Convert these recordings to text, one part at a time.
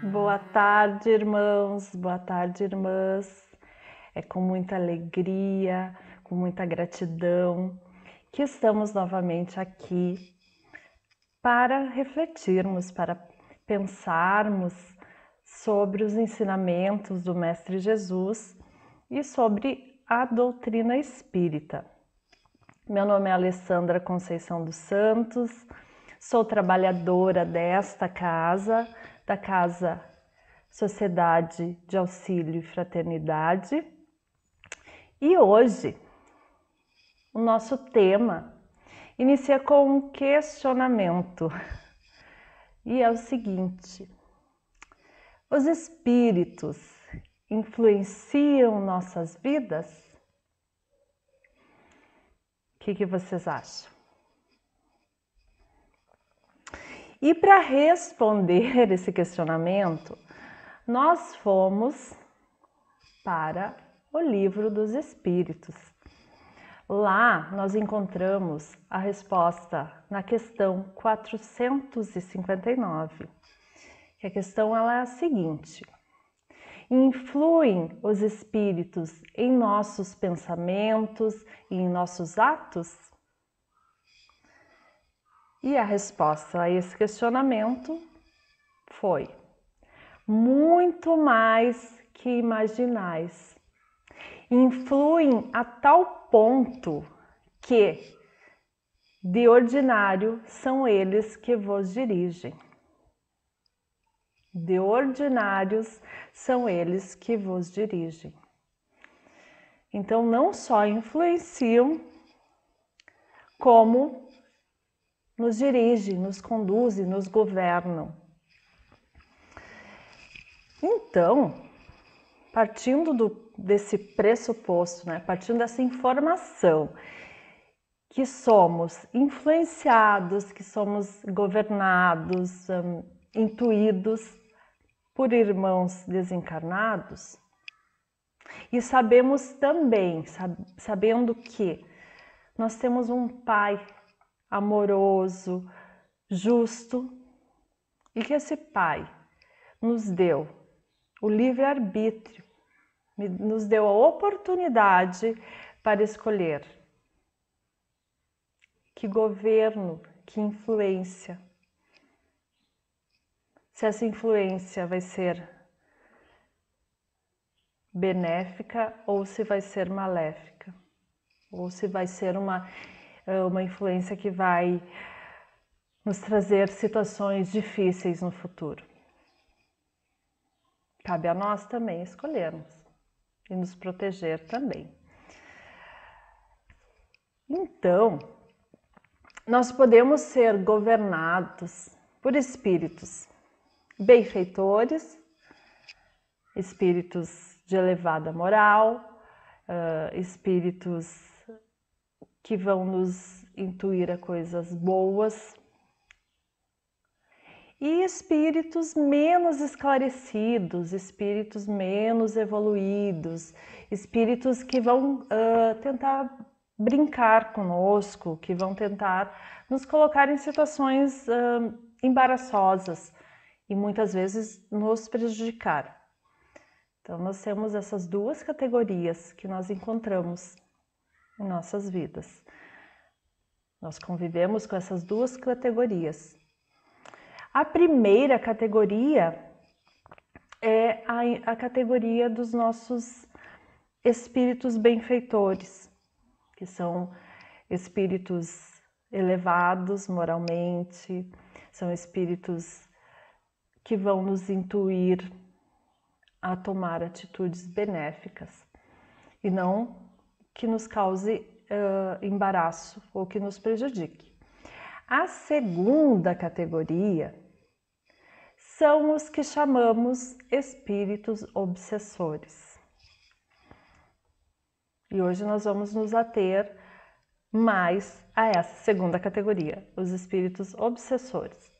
Boa tarde, irmãos, boa tarde, irmãs. É com muita alegria, com muita gratidão que estamos novamente aqui para refletirmos, para pensarmos sobre os ensinamentos do Mestre Jesus e sobre a doutrina espírita. Meu nome é Alessandra Conceição dos Santos, sou trabalhadora desta casa, da Casa Sociedade de Auxílio e Fraternidade. E hoje, o nosso tema inicia com um questionamento. E é o seguinte: os espíritos influenciam nossas vidas? O que vocês acham? E para responder esse questionamento, nós fomos para o Livro dos Espíritos. Lá nós encontramos a resposta na questão 459. Que a questão ela é a seguinte: influem os espíritos em nossos pensamentos e em nossos atos? E a resposta a esse questionamento foi: muito mais que imaginais. Influem a tal ponto que, de ordinário, são eles que vos dirigem. De ordinários são eles que vos dirigem. Então, não só influenciam, como nos dirigem, nos conduzem, nos governam. Então, partindo desse pressuposto, partindo dessa informação, que somos influenciados, que somos governados, intuídos por irmãos desencarnados, e sabemos também, sabendo que nós temos um Pai amoroso, justo, e que esse Pai nos deu o livre-arbítrio, nos deu a oportunidade para escolher que governo, que influência. Se essa influência vai ser benéfica ou se vai ser maléfica, ou se vai ser uma influência que vai nos trazer situações difíceis no futuro. Cabe a nós também escolhermos e nos proteger também. Então, nós podemos ser governados por espíritos benfeitores, espíritos de elevada moral, espíritos que vão nos intuir a coisas boas, e espíritos menos esclarecidos, espíritos menos evoluídos, espíritos que vão tentar brincar conosco, que vão tentar nos colocar em situações embaraçosas e muitas vezes nos prejudicar. Então, nós temos essas duas categorias que nós encontramos em nossas vidas. Nós convivemos com essas duas categorias. A primeira categoria é a categoria dos nossos espíritos benfeitores, que são espíritos elevados moralmente, são espíritos que vão nos intuir a tomar atitudes benéficas e não que nos cause embaraço ou que nos prejudique. A segunda categoria são os que chamamos espíritos obsessores. E hoje nós vamos nos ater mais a essa segunda categoria, os espíritos obsessores.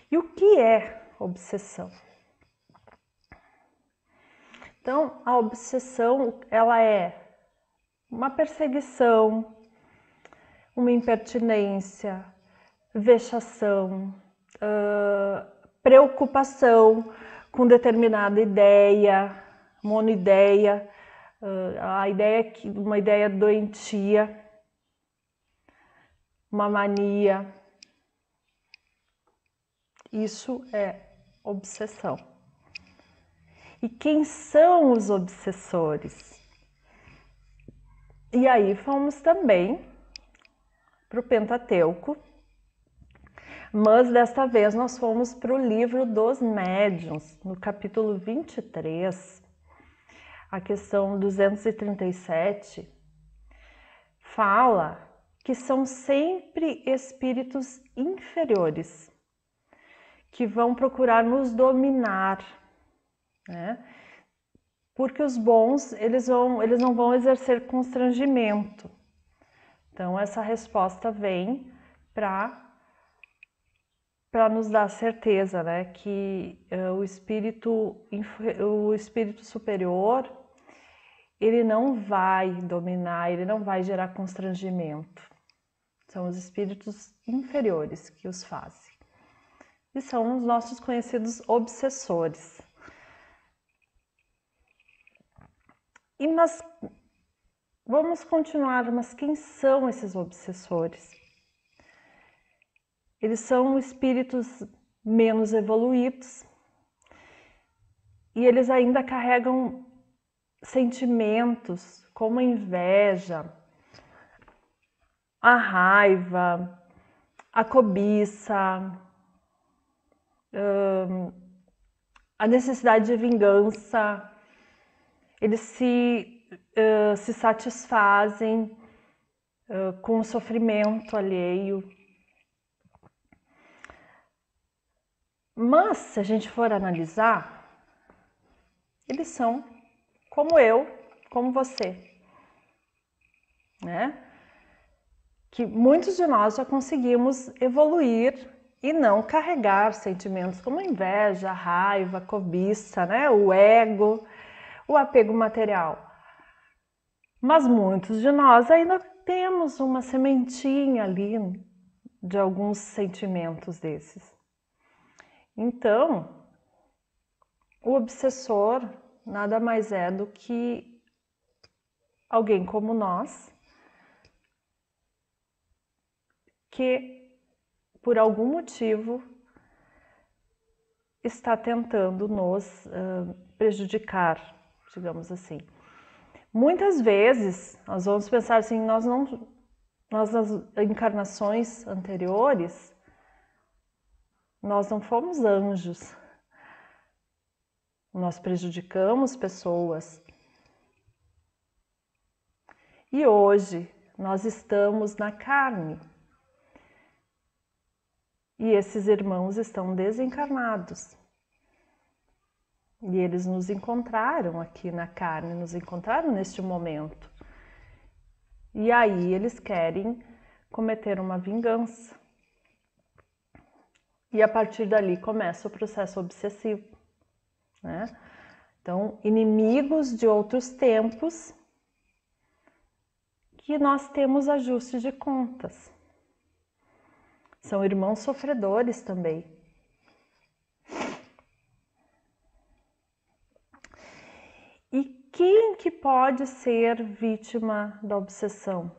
E o que é obsessão? Então, a obsessão, ela é uma perseguição, uma impertinência, vexação, preocupação com determinada ideia, monoideia, uma ideia doentia, uma mania. Isso é obsessão. E quem são os obsessores? E aí fomos também para o Pentateuco, mas desta vez nós fomos para o livro dos médiuns, no capítulo 23, a questão 237, fala que são sempre espíritos inferiores que vão procurar nos dominar, né? Porque os bons, eles não vão exercer constrangimento. Então, essa resposta vem para nos dar certeza, né, que o espírito superior, ele não vai dominar, ele não vai gerar constrangimento. São os espíritos inferiores que os fazem. E são os nossos conhecidos obsessores. Mas vamos continuar, mas quem são esses obsessores? Eles são espíritos menos evoluídos e eles ainda carregam sentimentos como a inveja, a raiva, a cobiça, a necessidade de vingança. Eles se satisfazem com o sofrimento alheio. Mas, se a gente for analisar, eles são como eu, como você, né? Que muitos de nós já conseguimos evoluir e não carregar sentimentos como inveja, raiva, cobiça, né? O ego, o apego material. Mas muitos de nós ainda temos uma sementinha ali de alguns sentimentos desses. Então, o obsessor nada mais é do que alguém como nós, que por algum motivo está tentando nos prejudicar, digamos assim. Muitas vezes nós vamos pensar assim, nós nas encarnações anteriores, nós não fomos anjos, nós prejudicamos pessoas. E hoje nós estamos na carne. E esses irmãos estão desencarnados. E eles nos encontraram aqui na carne, nos encontraram neste momento. E aí eles querem cometer uma vingança. E a partir dali começa o processo obsessivo, né? Então, inimigos de outros tempos que nós temos ajuste de contas. São irmãos sofredores também. E quem que pode ser vítima da obsessão?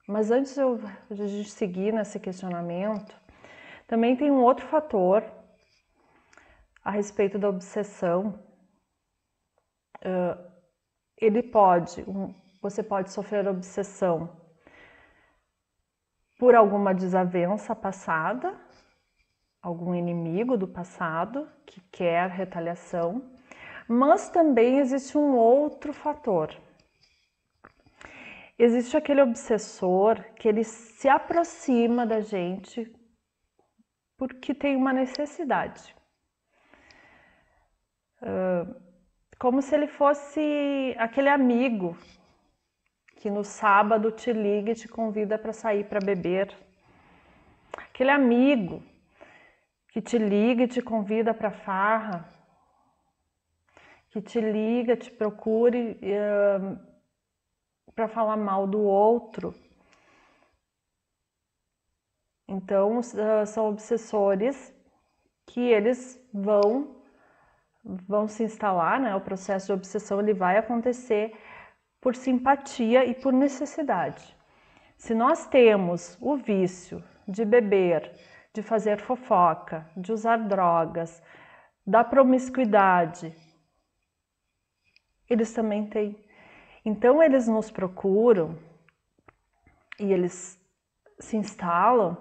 Mas antes de a gente seguir nesse questionamento, também tem um outro fator a respeito da obsessão. Você pode sofrer obsessão por alguma desavença passada, algum inimigo do passado que quer retaliação, mas também existe um outro fator. Existe aquele obsessor que ele se aproxima da gente porque tem uma necessidade. Como se ele fosse aquele amigo que no sábado te liga e te convida para sair para beber. Aquele amigo que te liga e te convida para farra, que te liga, te procure para falar mal do outro. Então, são obsessores que eles vão se instalar, né? O processo de obsessão ele vai acontecer por simpatia e por necessidade. Se nós temos o vício de beber, de fazer fofoca, de usar drogas, da promiscuidade, eles também têm. Então eles nos procuram e eles se instalam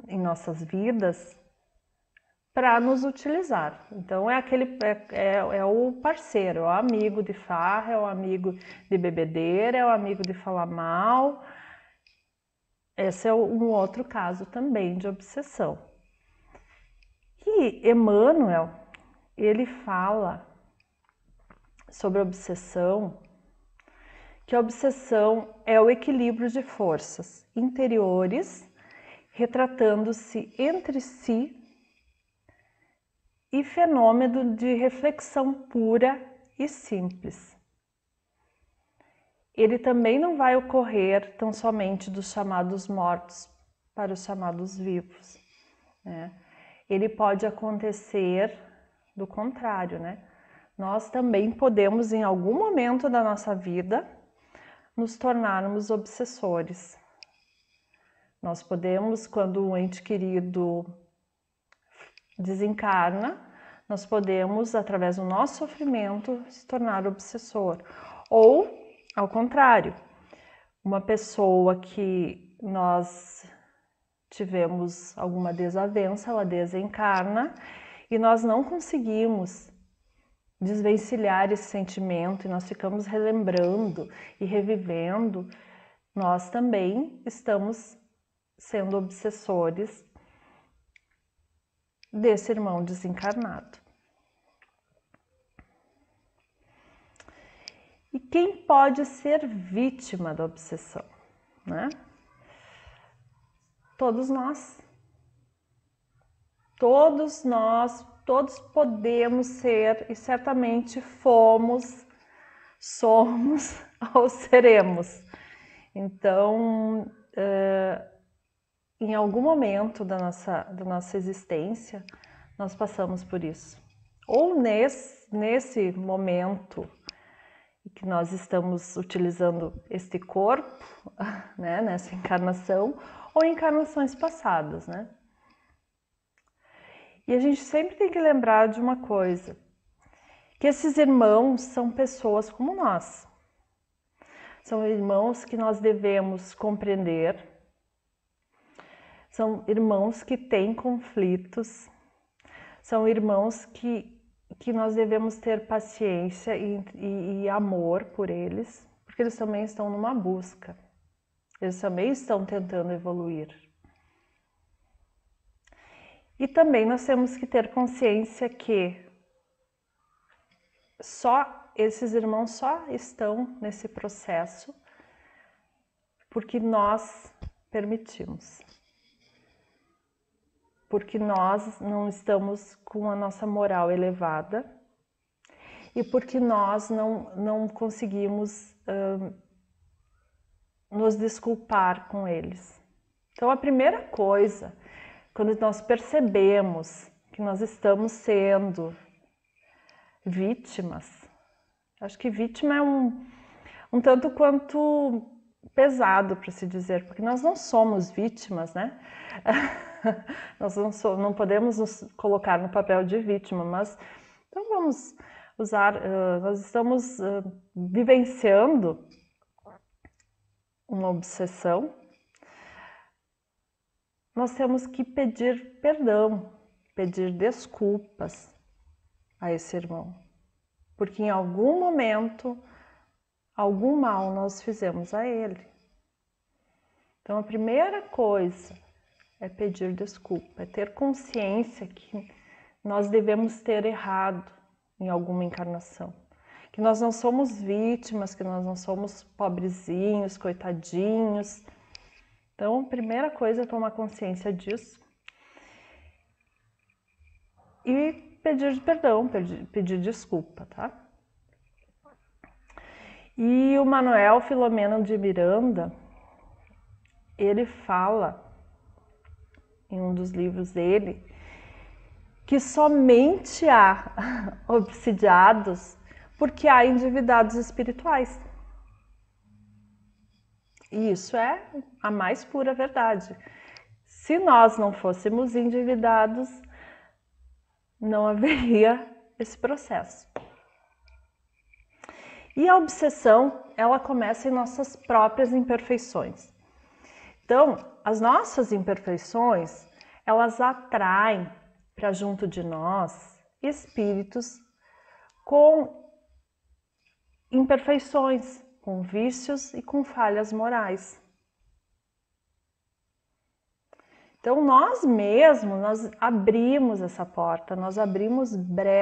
em nossas vidas para nos utilizar. Então é o parceiro, é o amigo de farra, é o amigo de bebedeira, é o amigo de falar mal. Esse é um outro caso também de obsessão. E Emmanuel, ele fala sobre obsessão, que a obsessão é o equilíbrio de forças interiores retratando-se entre si e fenômeno de reflexão pura e simples. Ele também não vai ocorrer tão somente dos chamados mortos para os chamados vivos, né? Ele pode acontecer do contrário, né? Nós também podemos, em algum momento da nossa vida, nos tornarmos obsessores. Nós podemos, quando um ente querido desencarna, nós podemos, através do nosso sofrimento, se tornar obsessor. Ou, ao contrário, uma pessoa que nós tivemos alguma desavença, ela desencarna e nós não conseguimos desvencilhar esse sentimento e nós ficamos relembrando e revivendo, nós também estamos sendo obsessores desse irmão desencarnado. E quem pode ser vítima da obsessão, né? Todos nós. Todos podemos ser e certamente somos ou seremos. Então, em algum momento da nossa existência, nós passamos por isso. Ou nesse momento que nós estamos utilizando este corpo, né, nessa encarnação, ou encarnações passadas, né? E a gente sempre tem que lembrar de uma coisa, que esses irmãos são pessoas como nós. São irmãos que nós devemos compreender, são irmãos que têm conflitos, são irmãos que nós devemos ter paciência e amor por eles, porque eles também estão numa busca, eles também estão tentando evoluir. E também nós temos que ter consciência que esses irmãos só estão nesse processo porque nós permitimos. Porque nós não estamos com a nossa moral elevada e porque nós não conseguimos nos desculpar com eles. Então a primeira coisa, quando nós percebemos que nós estamos sendo vítimas, acho que vítima é um tanto quanto pesado para se dizer, porque nós não somos vítimas, né? Nós não podemos nos colocar no papel de vítima, mas então vamos usar, nós estamos vivenciando uma obsessão. Nós temos que pedir perdão, pedir desculpas a esse irmão, porque em algum momento, algum mal nós fizemos a ele. Então a primeira coisa é pedir desculpa, é ter consciência que nós devemos ter errado em alguma encarnação, que nós não somos vítimas, que nós não somos pobrezinhos, coitadinhos. Então, a primeira coisa é tomar consciência disso e pedir perdão, pedir desculpa, tá? E o Manuel Filomeno de Miranda, ele fala em um dos livros dele que somente há obsidiados porque há endividados espirituais. E isso é a mais pura verdade. Se nós não fôssemos endividados, não haveria esse processo. E a obsessão, ela começa em nossas próprias imperfeições. Então, as nossas imperfeições, elas atraem para junto de nós espíritos com imperfeições, com vícios e com falhas morais. Então, nós mesmos, nós abrimos essa porta, nós abrimos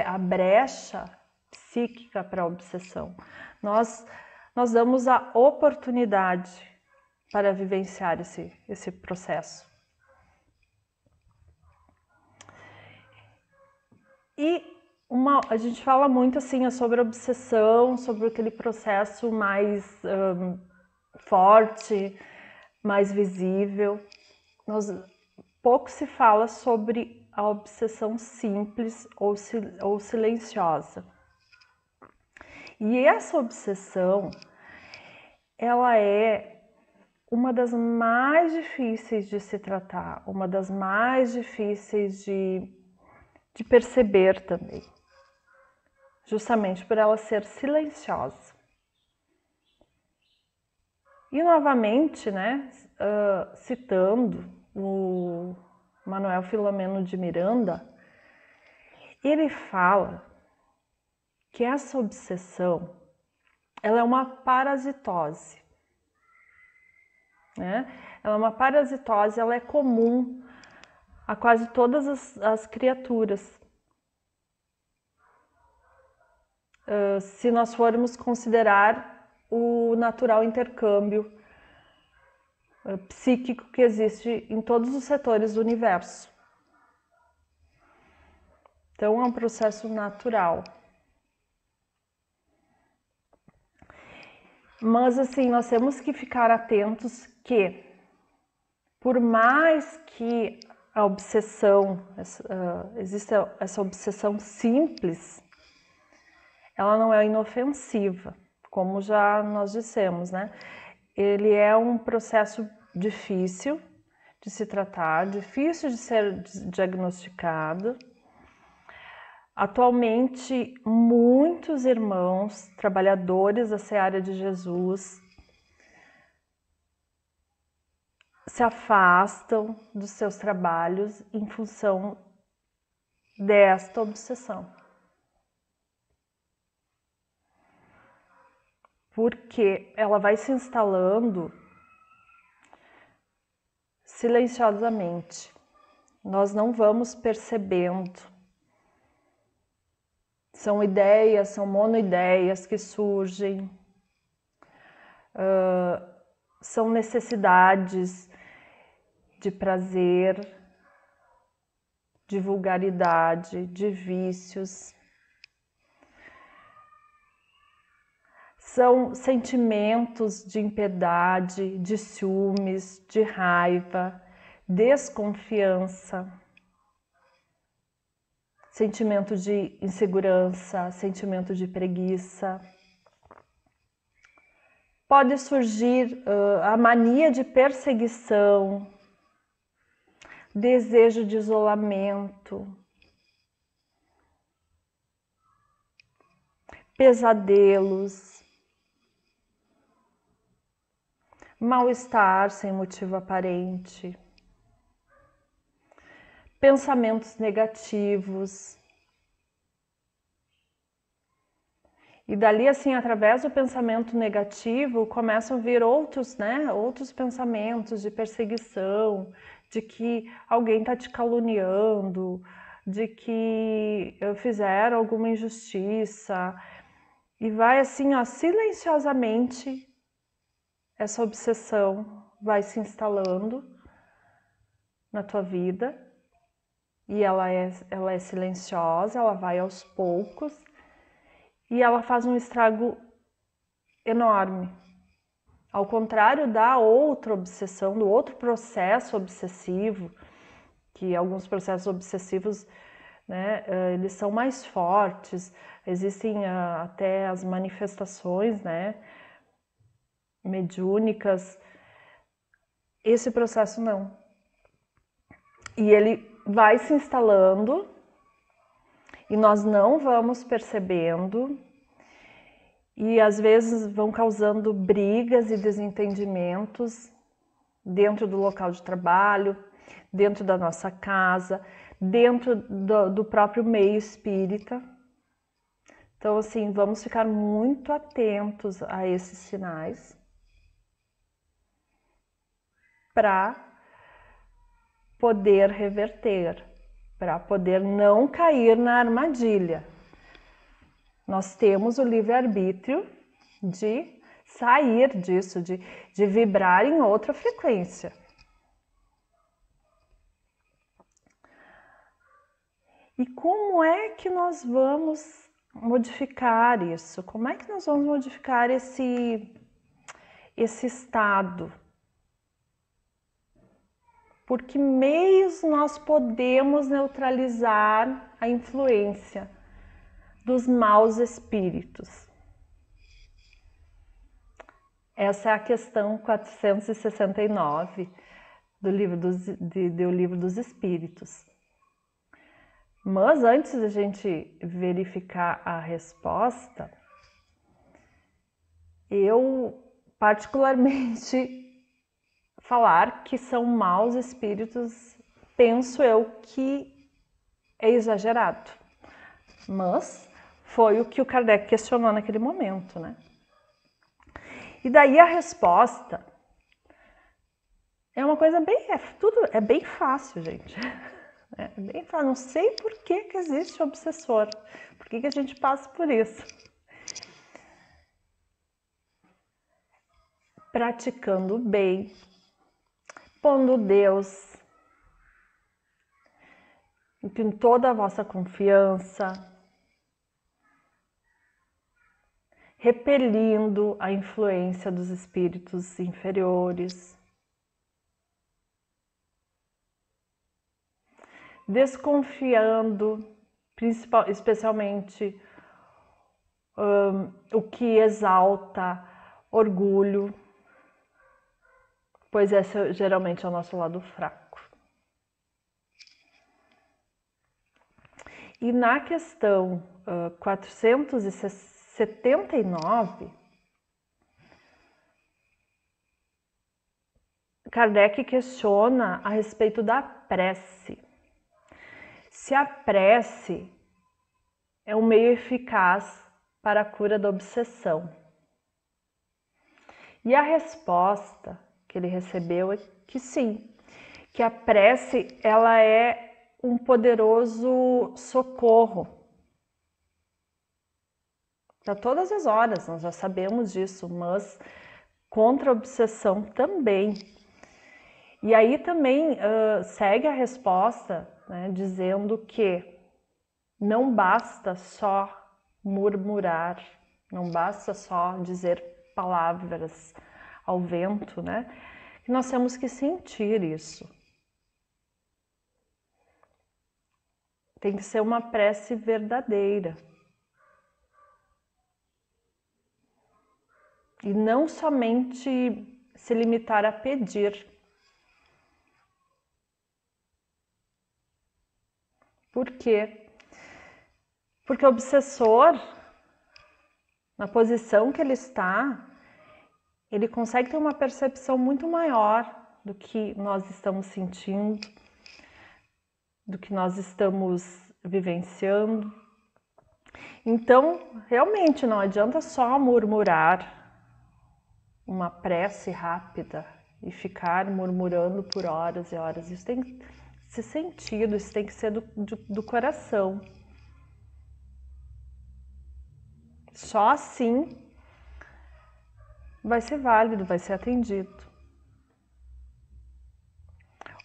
a brecha psíquica para a obsessão. Nós damos a oportunidade para vivenciar esse processo. E a gente fala muito assim sobre a obsessão, sobre aquele processo mais forte, mais visível. Pouco se fala sobre a obsessão simples ou silenciosa. E essa obsessão, ela é uma das mais difíceis de se tratar, uma das mais difíceis de perceber também, justamente por ela ser silenciosa. E novamente, né, citando o Manuel Filomeno de Miranda, ele fala que essa obsessão, ela é uma parasitose, né? Ela é uma parasitose, ela é comum a quase todas as criaturas. Se nós formos considerar o natural intercâmbio psíquico que existe em todos os setores do universo. Então, é um processo natural. Mas, assim, nós temos que ficar atentos que, por mais que a obsessão, exista essa obsessão simples, ela não é inofensiva, como já nós dissemos, né? Ele é um processo difícil de se tratar, difícil de ser diagnosticado. Atualmente, muitos irmãos, trabalhadores da Seara de Jesus, se afastam dos seus trabalhos em função desta obsessão. Porque ela vai se instalando silenciosamente. Nós não vamos percebendo. São ideias, são monoideias que surgem, são necessidades de prazer, de vulgaridade, de vícios. São sentimentos de impiedade, de ciúmes, de raiva, desconfiança, sentimento de insegurança, sentimento de preguiça. Pode surgir a mania de perseguição, desejo de isolamento, pesadelos, mal-estar sem motivo aparente, pensamentos negativos. E dali, assim, através do pensamento negativo, começam a vir outros pensamentos de perseguição, de que alguém está te caluniando, de que fizeram alguma injustiça. E vai assim, silenciosamente, essa obsessão vai se instalando na tua vida. E ela é silenciosa, ela vai aos poucos e ela faz um estrago enorme. Ao contrário da outra obsessão, do outro processo obsessivo, que alguns processos obsessivos né? Eles são mais fortes, existem até as manifestações, né, mediúnicas. Esse processo não. E ele vai se instalando e nós não vamos percebendo, e às vezes vão causando brigas e desentendimentos dentro do local de trabalho, dentro da nossa casa, dentro do próprio meio espírita. Então, assim, vamos ficar muito atentos a esses sinais para poder reverter, para poder não cair na armadilha. Nós temos o livre-arbítrio de sair disso, de vibrar em outra frequência. E como é que nós vamos modificar isso? Como é que nós vamos modificar esse estado? Por que meios nós podemos neutralizar a influência dos maus espíritos? Essa é a questão 469 do Livro dos Espíritos. Mas antes de a gente verificar a resposta, eu particularmente falar que são maus espíritos, penso eu que é exagerado. Mas foi o que o Kardec questionou naquele momento, né? E daí a resposta é uma coisa é bem fácil, gente. É bem fácil. Não sei por que existe o obsessor. Por que a gente passa por isso? Praticando bem, pondo Deus em toda a vossa confiança, repelindo a influência dos espíritos inferiores, desconfiando, especialmente o que exalta orgulho, pois esse geralmente é o nosso lado fraco. E na questão 479, Kardec questiona a respeito da prece. Se a prece é um meio eficaz para a cura da obsessão. E a resposta que ele recebeu é que sim, que a prece ela é um poderoso socorro para todas as horas, nós já sabemos disso, mas contra a obsessão também. E aí também segue a resposta, né, dizendo que não basta só murmurar, não basta só dizer palavras ao vento, né? Nós temos que sentir isso. Tem que ser uma prece verdadeira. E não somente se limitar a pedir. Por quê? Porque o obsessor, na posição que ele está, ele consegue ter uma percepção muito maior do que nós estamos sentindo, do que nós estamos vivenciando. Então, realmente não adianta só murmurar uma prece rápida e ficar murmurando por horas e horas. Isso tem que ser sentido, isso tem que ser do coração. Só assim vai ser válido, vai ser atendido.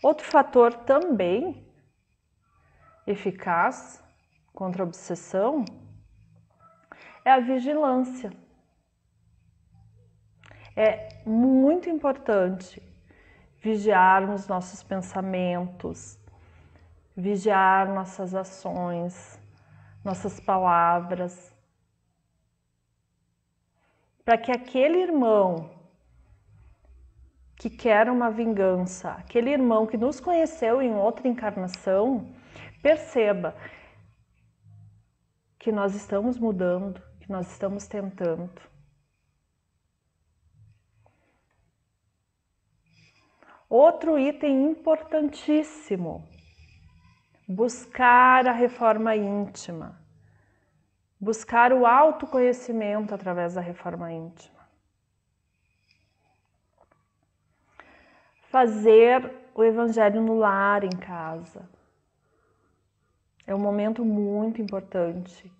Outro fator também eficaz contra a obsessão é a vigilância. É muito importante vigiarmos nossos pensamentos, vigiar nossas ações, nossas palavras, para que aquele irmão que quer uma vingança, aquele irmão que nos conheceu em outra encarnação, perceba que nós estamos mudando, que nós estamos tentando. Outro item importantíssimo: buscar a reforma íntima, buscar o autoconhecimento através da reforma íntima. Fazer o evangelho no lar, em casa. É um momento muito importante.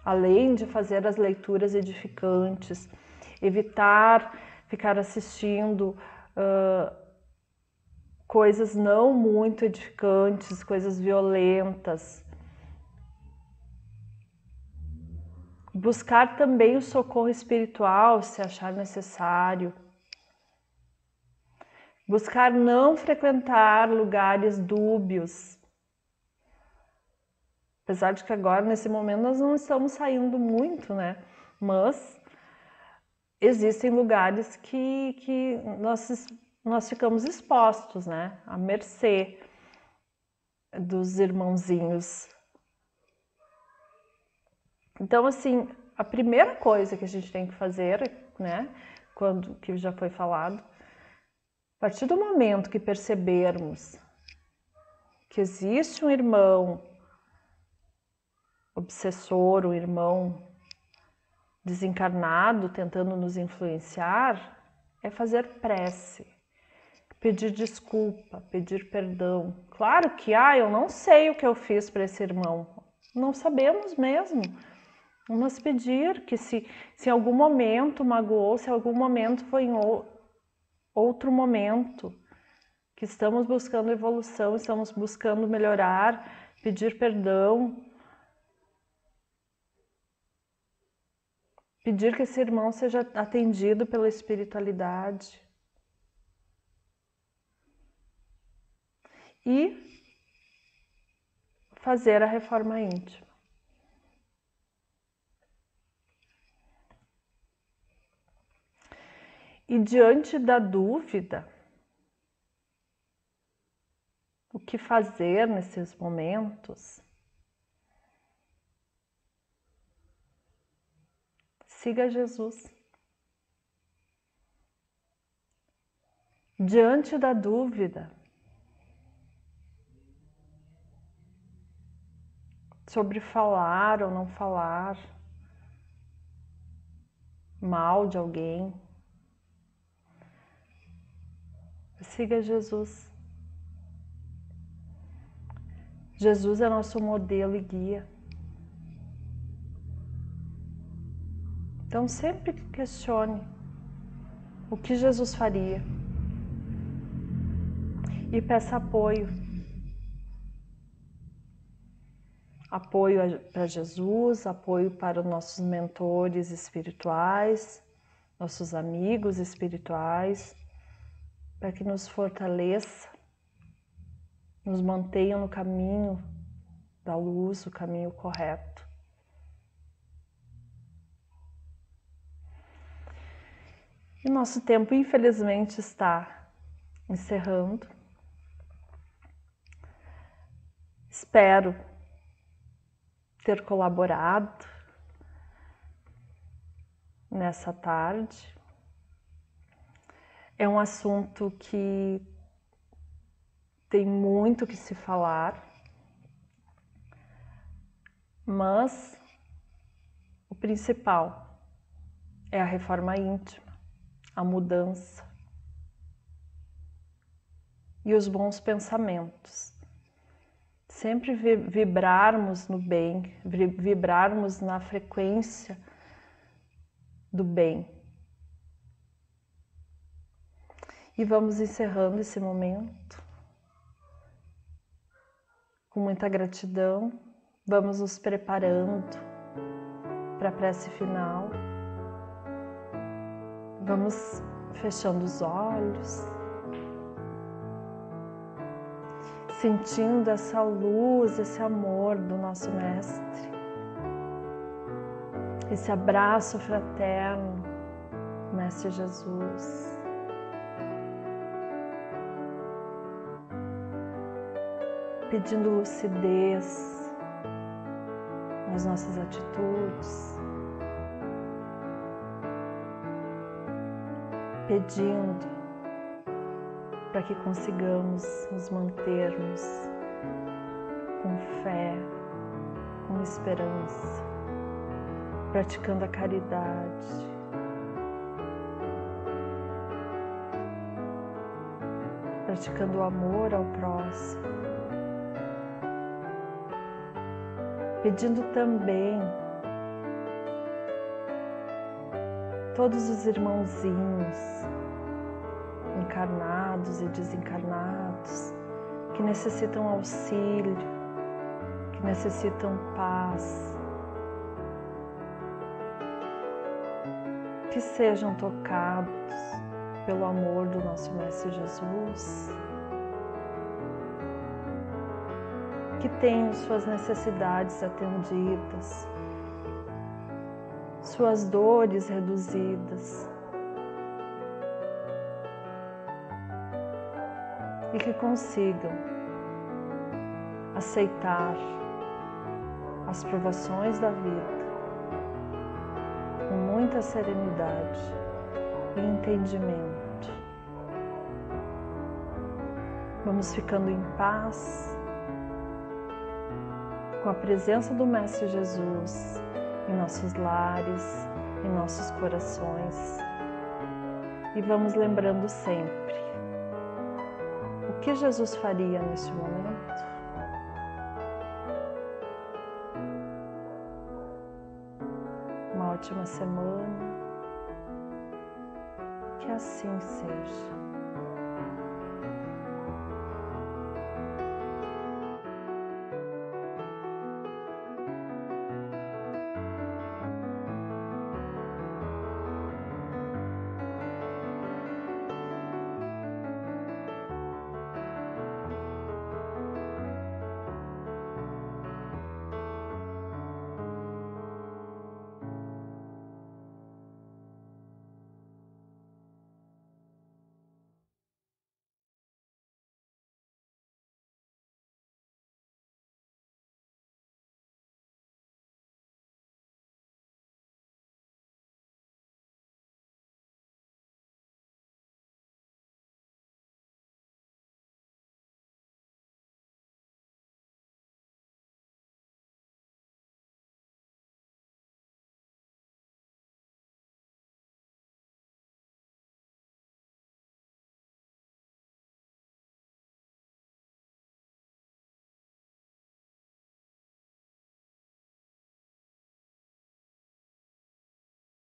Além de fazer as leituras edificantes, evitar ficar assistindo coisas não muito edificantes, coisas violentas. Buscar também o socorro espiritual, se achar necessário. Buscar não frequentar lugares dúbios. Apesar de que agora, nesse momento, nós não estamos saindo muito, né? Mas existem lugares que nós ficamos expostos, né? À mercê dos irmãozinhos. Então, assim, a primeira coisa que a gente tem que fazer, né? Que já foi falado, a partir do momento que percebermos que existe um irmão obsessor, um irmão desencarnado tentando nos influenciar, é fazer prece, pedir desculpa, pedir perdão. Claro que, eu não sei o que eu fiz para esse irmão. Não sabemos mesmo. Mas pedir que se em algum momento magoou, se em algum momento foi em outro momento, que estamos buscando evolução, estamos buscando melhorar, pedir perdão, pedir que esse irmão seja atendido pela espiritualidade. E fazer a reforma íntima. E diante da dúvida, o que fazer nesses momentos? Siga Jesus. Diante da dúvida sobre falar ou não falar mal de alguém, siga Jesus. Jesus é nosso modelo e guia. Então sempre questione o que Jesus faria e peça apoio. Apoio para Jesus, apoio para os nossos mentores espirituais, nossos amigos espirituais, para que nos fortaleça, nos mantenham no caminho da luz, o caminho correto. E nosso tempo, infelizmente, está encerrando. Espero ter colaborado nessa tarde. É um assunto que tem muito que se falar, mas o principal é a reforma íntima, a mudança e os bons pensamentos. Sempre vibrarmos no bem, vibrarmos na frequência do bem. E vamos encerrando esse momento com muita gratidão. Vamos nos preparando para a prece final. Vamos fechando os olhos sentindo essa luz, esse amor do nosso Mestre, esse abraço fraterno, Mestre Jesus. Pedindo lucidez nas nossas atitudes, pedindo para que consigamos nos mantermos com fé, com esperança, praticando a caridade, praticando o amor ao próximo, pedindo também todos os irmãozinhos encarnados e desencarnados que necessitam auxílio, que necessitam paz, que sejam tocados pelo amor do nosso Mestre Jesus, que tenham suas necessidades atendidas, suas dores reduzidas, e que consigam aceitar as provações da vida com muita serenidade e entendimento. Vamos ficando em paz com a presença do Mestre Jesus em nossos lares, em nossos corações, e vamos lembrando sempre o que Jesus faria neste momento. Uma ótima semana, que assim seja.